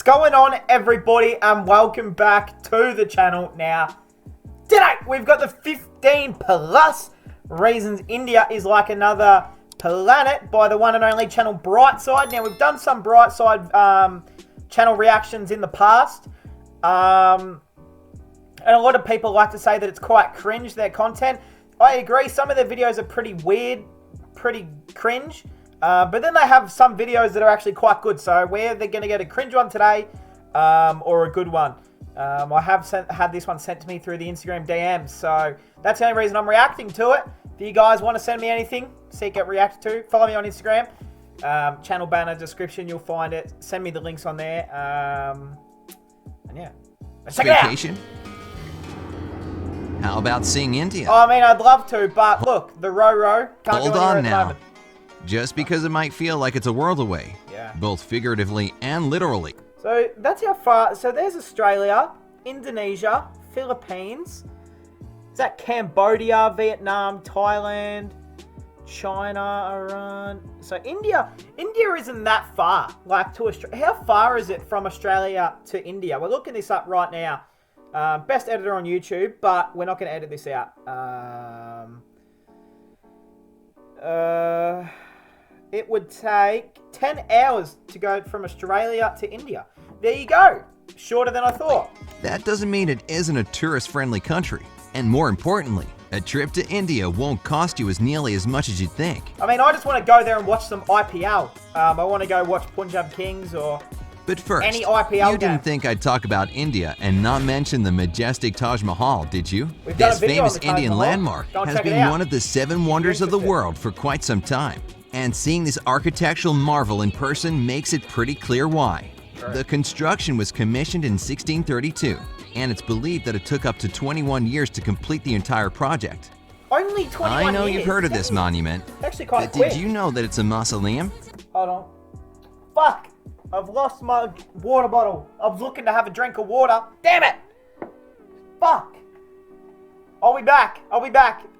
going on, everybody, and welcome back to the channel. Now, today we've got the 15 plus reasons India is like another planet by the one and only channel Brightside. Now, we've done some Brightside channel reactions in the past, and a lot of people like to say that it's quite cringe, their content. I agree, some of their videos are pretty weird, pretty cringe. But then they have some videos that are actually quite good. So we're either going to get a cringe one today or a good one. I have had this one sent to me through the Instagram DMs. So that's the only reason I'm reacting to it. If you guys want to send me anything, see it get reacted to, follow me on Instagram. Channel banner description, you'll find it. Send me the links on there. And yeah. Let's check it out. Vacation? How about seeing India? I mean, I'd love to, but look, the Ro-Ro can't Hold do anywhere on at the now. moment. Just because it might feel like it's a world away, both figuratively and literally. So that's how far. So there's Australia, Indonesia, Philippines. Is that Cambodia, Vietnam, Thailand, China, Iran? So India isn't that far. Like to Australia. How far is it from Australia to India? We're looking this up right now. Best editor on YouTube, but we're not going to edit this out. It would take 10 hours to go from Australia to India. There you go. Shorter than I thought. That doesn't mean it isn't a tourist-friendly country. And more importantly, a trip to India won't cost you as nearly as much as you'd think. I mean, I just want to go there and watch some IPL. I want to go watch Punjab Kings or But first, any IPL you didn't think I'd talk about India and not mention the majestic Taj Mahal, did you? We've done a This video on famous the Taj Indian Mahal. landmark Go and has check it been out. one of the 7 wonders of the world for quite some time. And seeing this architectural marvel in person makes it pretty clear why. Sure. The construction was commissioned in 1632, and it's believed that it took up to 21 years to complete the entire project. Only 21 I know years. you've heard of this monument, Actually quite but quick. did you know that it's a mausoleum? Hold on. Fuck. I've lost my water bottle. I was looking to have a drink of water. Damn it. Fuck. I'll be back. I'll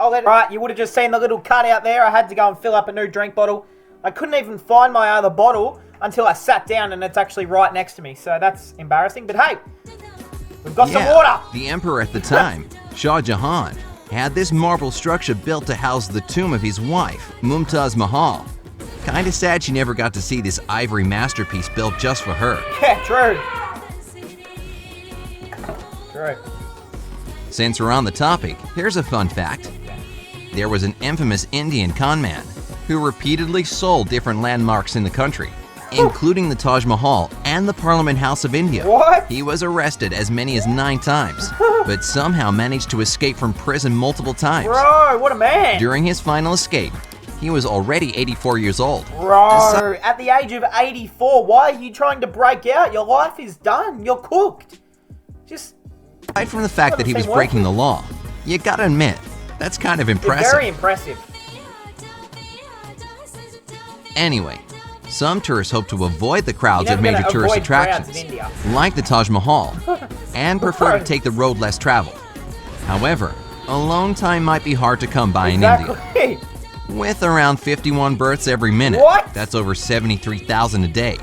let it. Right, you would have just seen the little cut out there. I had to go and fill up a new drink bottle. I couldn't even find my other bottle until I sat down and it's actually right next to me. So that's embarrassing. But hey, we've got some water. The emperor at the time, Shah Jahan, had this marble structure built to house the tomb of his wife, Mumtaz Mahal. Kinda sad she never got to see this ivory masterpiece built just for her. Yeah, true. True. Since we're on the topic, here's a fun fact. There was an infamous Indian conman who repeatedly sold different landmarks in the country, including the Taj Mahal and the Parliament House of India. What? He was arrested as many as 9 times, but somehow managed to escape from prison multiple times. Bro, what a man. During his final escape, he was already 84 years old. Bro, at the age of 84, why are you trying to break out? Your life is done. You're cooked. Just... Aside from the fact that he was breaking the law, you gotta admit, that's kind of impressive. Very impressive. Anyway, some tourists hope to avoid the crowds You're of never major gonna tourist avoid crowds attractions, in India. like the Taj Mahal, and prefer to take the road less traveled. However, alone time might be hard to come by in India. Exactly. With around 51 births every minute, What? that's over 73,000 a day.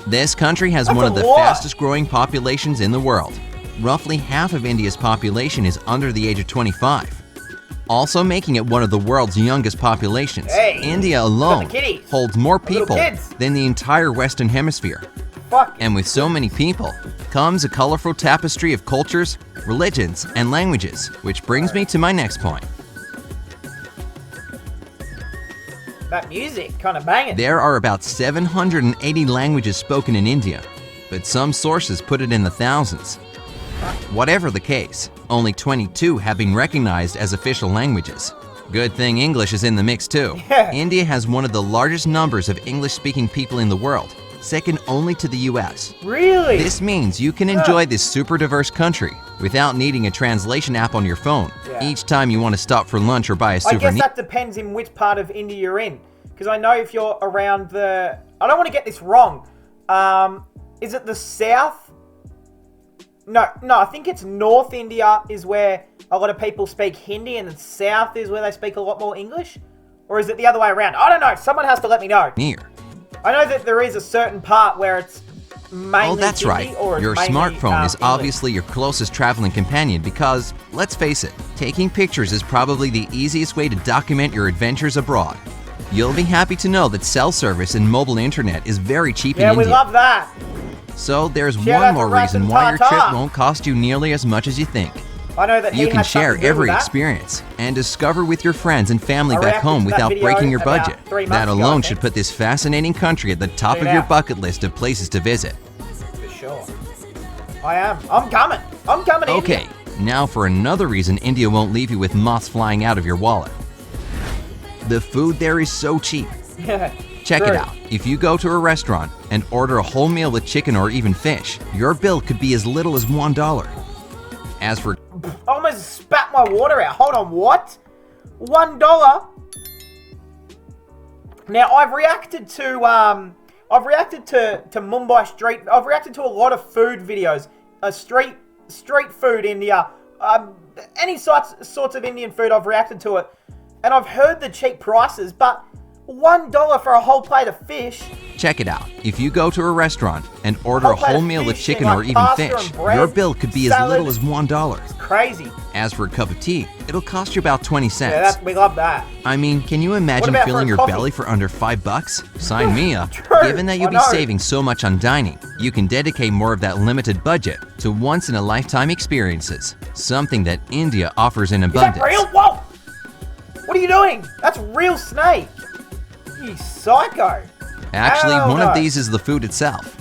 This country has That's one a of the lot. fastest growing populations in the world. Roughly half of India's population is under the age of 25. Also making it one of the world's youngest populations, Hey, India alone kiddies. holds more Little people kids. than the entire Western Hemisphere. Fuck. And with so many people comes a colorful tapestry of cultures, religions, and languages, which brings me to my next point. That music, kind of banging. There are about 780 languages spoken in India, but some sources put it in the thousands. Whatever the case, only 22 have been recognized as official languages. Good thing English is in the mix too. Yeah. India has one of the largest numbers of English-speaking people in the world, second only to the US. Really? This means you can enjoy this super diverse country without needing a translation app on your phone each time you want to stop for lunch or buy a I souvenir. guess that depends in which part of India you're in. Because I know if you're around the... I don't want to get this wrong. Is it the south? No, I think it's North India is where a lot of people speak Hindi, and the South is where they speak a lot more English? Or is it the other way around? I don't know. Someone has to let me know. I know that there is a certain part where it's mainly Oh, that's Hindi, right. or Your mainly, smartphone is English? obviously your closest traveling companion because, let's face it, taking pictures is probably the easiest way to document your adventures abroad. You'll be happy to know that cell service and mobile internet is very cheap in Yeah, we India. love that. So there's Shout out one to more Ratan reason why your trip Tata. won't cost you nearly as much as you think. I know that You he can had share something to do every with that. experience and discover with your friends and family I back reacted home to that without video breaking your about budget. 3 months That ago, I alone think. should put this fascinating country at the top Check of it your out. bucket list of places to visit. For sure. I am. I'm coming. I'm coming in. Okay, now for another reason India won't leave you with moths flying out of your wallet. The food there is so cheap. Yeah. Check True. it out. If you go to a restaurant and order a whole meal with chicken or even fish, your bill could be as little as $1. As for I almost spat my water out. Hold on, what? $1? Now I've reacted to Mumbai street. I've reacted to a lot of food videos. Street food India. Any sorts of Indian food, I've reacted to it, and I've heard the cheap prices, but $1 for a whole plate of fish. check it out. If you go to a restaurant and order a Whole plate whole of meal with fish chicken and, or like, even pasta fish, and bread, your bill could be as salad. little as $1. Crazy. As for a cup of tea, it'll cost you about 20 Yeah, cents. we love that. I mean, can you imagine about for filling a your coffee? belly for under $5? Sign me up. True, Given that you'll I be know. saving so much on dining, you can dedicate more of that limited budget to once-in-a-lifetime experiences, something that India offers in Is abundance. that real? Whoa! What are you doing? That's real snake. You psycho. Actually, Hell one no. of these is the food itself.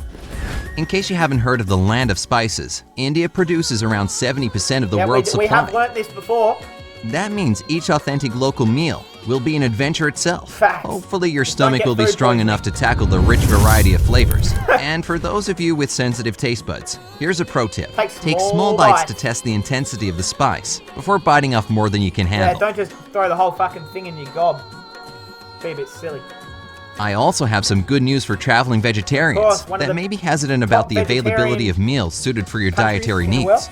In case you haven't heard of the land of spices, India produces around 70% of the Yeah, world's we supply. have learnt this before. That means each authentic local meal will be an adventure itself. Facts. Hopefully your stomach get will be food strong poisoning. enough to tackle the rich variety of flavors. And for those of you with sensitive taste buds, here's a pro tip. Take small small bites bites. to test the intensity of the spice before biting off more than you can Yeah, handle. don't just throw the whole fucking thing in your gob. Be a bit silly. I also have some good news for traveling vegetarians Of course, one of that the may be hesitant about top the availability vegetarian of meals suited for your countries dietary in the needs. world.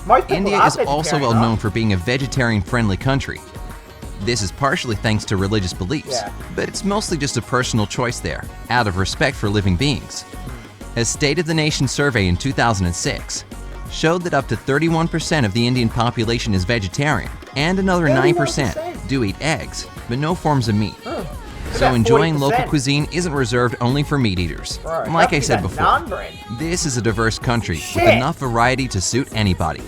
Most people India are is also vegetarian, well right? known for being a vegetarian-friendly country. This is partially thanks to religious beliefs, Yeah. but it's mostly just a personal choice there, out of respect for living beings. A State of the Nation survey in 2006 showed that up to 31% of the Indian population is vegetarian, and another 9% 31%? do eat eggs, but no forms of meat. So about enjoying local 40%. cuisine isn't reserved only for meat eaters. Bro, Like I that's said that before, naan bread. this is a diverse country with Shit. enough variety to suit anybody.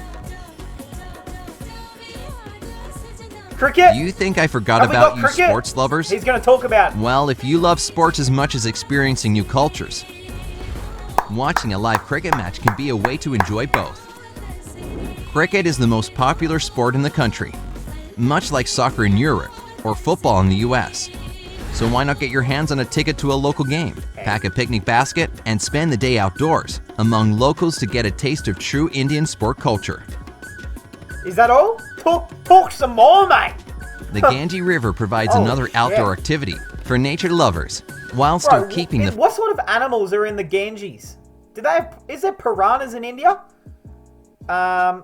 Cricket. You think I forgot Have we about got you cricket? sports lovers? He's going to talk about. Well, if you love sports as much as experiencing new cultures, watching a live cricket match can be a way to enjoy both. Cricket is the most popular sport in the country, much like soccer in Europe or football in the US. So why not get your hands on a ticket to a local game, pack a picnic basket, and spend the day outdoors among locals to get a taste of true Indian sport culture. Is that all? Talk some more, mate. The Ganges River provides Oh, another shit. outdoor activity for nature lovers, while still Bro, keeping the what sort of animals are in the Ganges? Is there piranhas in India? I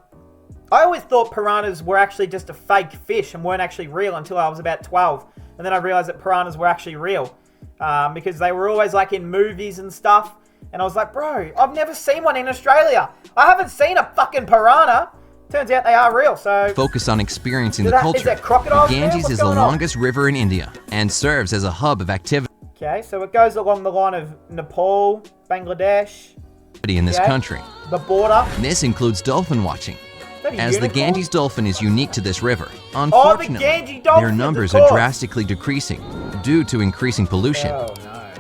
always thought piranhas were actually just a fake fish and weren't actually real until I was about 12. And then I realized that piranhas were actually real. Because they were always like in movies and stuff. And I was like, bro, I've never seen one in Australia. I haven't seen a fucking piranha. Turns out they are real, so... focus on experiencing Is the that- culture. is that crocodiles The there? Ganges What's is the going on? longest river in India and serves as a hub of activity Okay, so it goes along the line of Nepal, Bangladesh, in this Okay. country. the border. This includes dolphin watching, Is that a as the unicorn? Ganges dolphin is unique to this river. Oh, the Unfortunately, Ganges their dolphins, of numbers are course. drastically decreasing due to increasing pollution. Oh, no.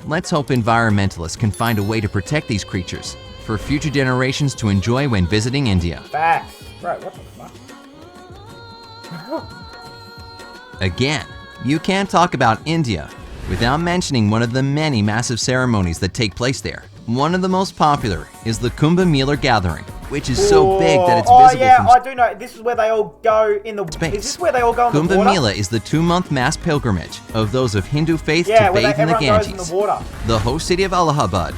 Let's hope environmentalists can find a way to protect these creatures for future generations to enjoy when visiting India. Facts. Bro, what the fuck? Again, you can't talk about India without mentioning one of the many massive ceremonies that take place there. One of the most popular is the Kumbh Mela gathering, which is so big that it's visible yeah, from I do know. This is where they all go in the... space. Is this where they all go in Kumbh the water? Mela is the 2-month mass pilgrimage of those of Hindu faith Yeah, to where bathe in the everyone goes in Ganges. the water. The host city of Allahabad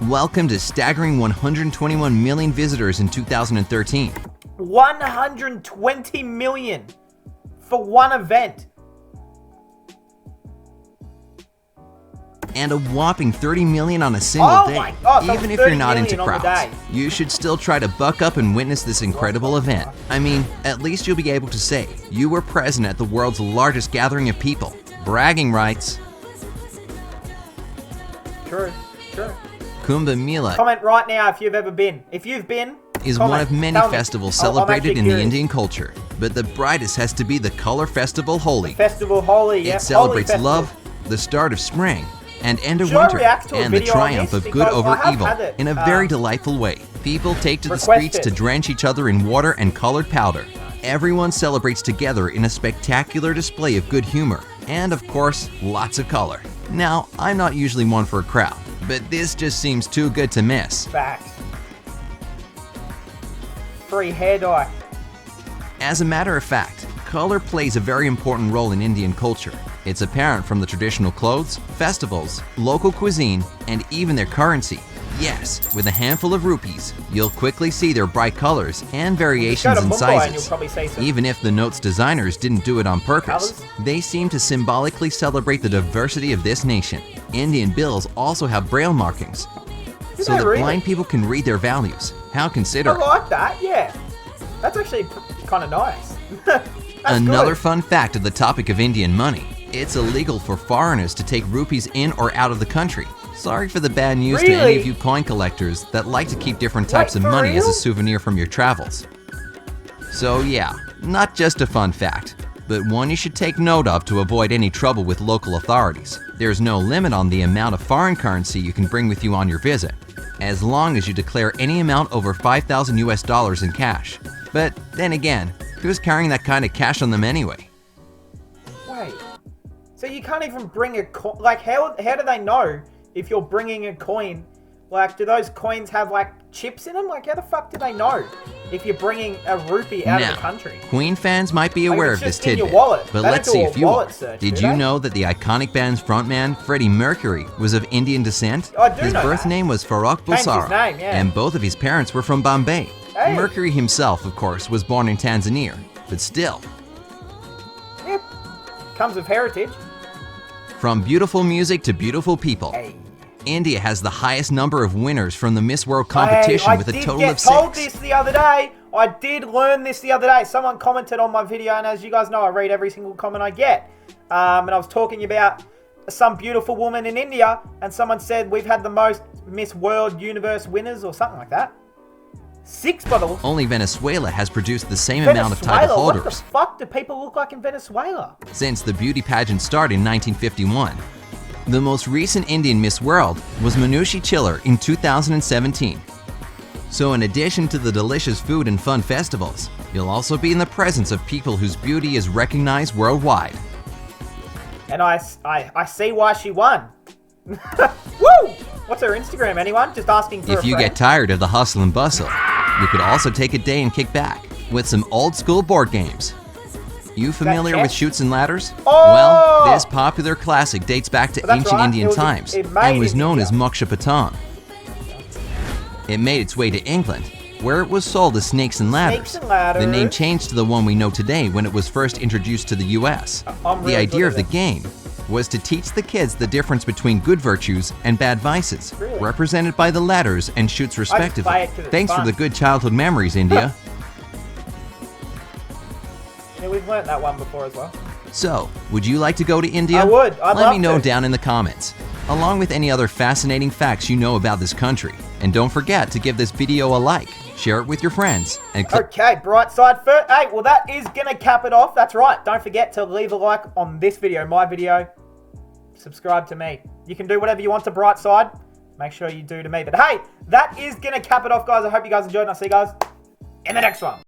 welcomed a staggering 121 million visitors in 2013. 120 million for one event. and a whopping 30 million on a single Oh day. my God, so Even if 30 you're not into million on the crowds, day. you should still try to buck up and witness this incredible event. I mean, at least you'll be able to say you were present at the world's largest gathering of people. Bragging rights. True. Kumbh Mela Comment right now if you've ever been. If you've been, is comment. one of many Tell me. festivals I'm celebrated actually in the curious. Indian culture, but the brightest has to be the Color Festival Holi. Festival Holi, yeah. It celebrates Holi love, the start of spring, and end of Should I winter, react to a and the video on triumph this? of good Because over I have evil had it, in a very delightful way. People take to the requested. streets to drench each other in water and colored powder. Everyone celebrates together in a spectacular display of good humor, and of course, lots of color. Now, I'm not usually one for a crowd, but this just seems too good to miss. Facts. Free hair dye. As a matter of fact, color plays a very important role in Indian culture. It's apparent from the traditional clothes, festivals, local cuisine, and even their currency. Yes, with a handful of rupees, you'll quickly see their bright colors and variations Go to in Mumbai and you'll sizes. probably see some Even if the note's designers didn't do it on purpose, Colours? they seem to symbolically celebrate the diversity of this nation. Indian bills also have braille markings, Do so they that really? blind people can read their values. How I considerate. like that, yeah. That's actually kind of nice. That's Another good. fun fact of the topic of Indian money. It's illegal for foreigners to take rupees in or out of the country. Sorry for the bad news to any Really? of you coin collectors that like to keep different types of for money as a real? souvenir from your travels. So yeah, not just a fun fact, but one you should take note of to avoid any trouble with local authorities. There's no limit on the amount of foreign currency you can bring with you on your visit, as long as you declare any amount over 5,000 US dollars in cash. But then again, who's carrying that kind of cash on them anyway? Wait. So you can't even bring a coin? Like, how do they know if you're bringing a coin? Like, do those coins have, like, chips in them? Like, how the fuck do they know if you're bringing a rupee out of Now, the country? Queen fans might be Like, aware it's of this just in your tidbit, wallet. but They let's don't see do a if you wallet are. search, Did do you they? know that the iconic band's frontman, Freddie Mercury, was of Indian descent? I do His know birth that. name was Farrokh Changed his Bulsara, name, yeah. and both of his parents were from Bombay. Hey. Mercury himself, of course, was born in Tanzania, but still. Yep. Comes with heritage. From beautiful music to beautiful people, Hey. India has the highest number of winners from the Miss World competition with a total of 6. I did get told this the other day. I did learn this the other day. Someone commented on my video, and as you guys know, I read every single comment I get. And I was talking about some beautiful woman in India, and someone said we've had the most Miss World Universe winners or something like that. 6 by the look. Only Venezuela has produced the same amount of title Venezuela? What the holders. fuck do people look like in Venezuela? Since the beauty pageant started in 1951. The most recent Indian Miss World was Manushi Chiller in 2017. So in addition to the delicious food and fun festivals, you'll also be in the presence of people whose beauty is recognized worldwide. And I see why she won. Woo! What's her Instagram, anyone? Just asking for If a you friend. get tired of the hustle and bustle, you could also take a day and kick back with some old school board games. You familiar with chess? Chutes and Ladders? Oh! Well, this popular classic dates back to That's ancient right. Indian It was- times it made and was in known India. as Moksha Patang. It made its way to England, where it was sold as Snakes and Ladders. Snakes and Ladders. The name changed to the one we know today when it was first introduced to the US. I'm The really idea good of at the this. game was to teach the kids the difference between good virtues and bad vices, Really? represented by the ladders and chutes play respectively. it 'cause it's Thanks for fun. the good childhood memories, India. Yeah, we've learnt that one before as well. So, would you like to go to India? I would. I'd Let love me know to. down in the comments, along with any other fascinating facts you know about this country. And don't forget to give this video a like, share it with your friends, and click Okay, bright side first. Hey, well, that is going to cap it off. That's right. Don't forget to leave a like on this video, my video. Subscribe to me. You can do whatever you want to bright side. Make sure you do to me. But hey, that is going to cap it off, guys. I hope you guys enjoyed, and I'll see you guys in the next one.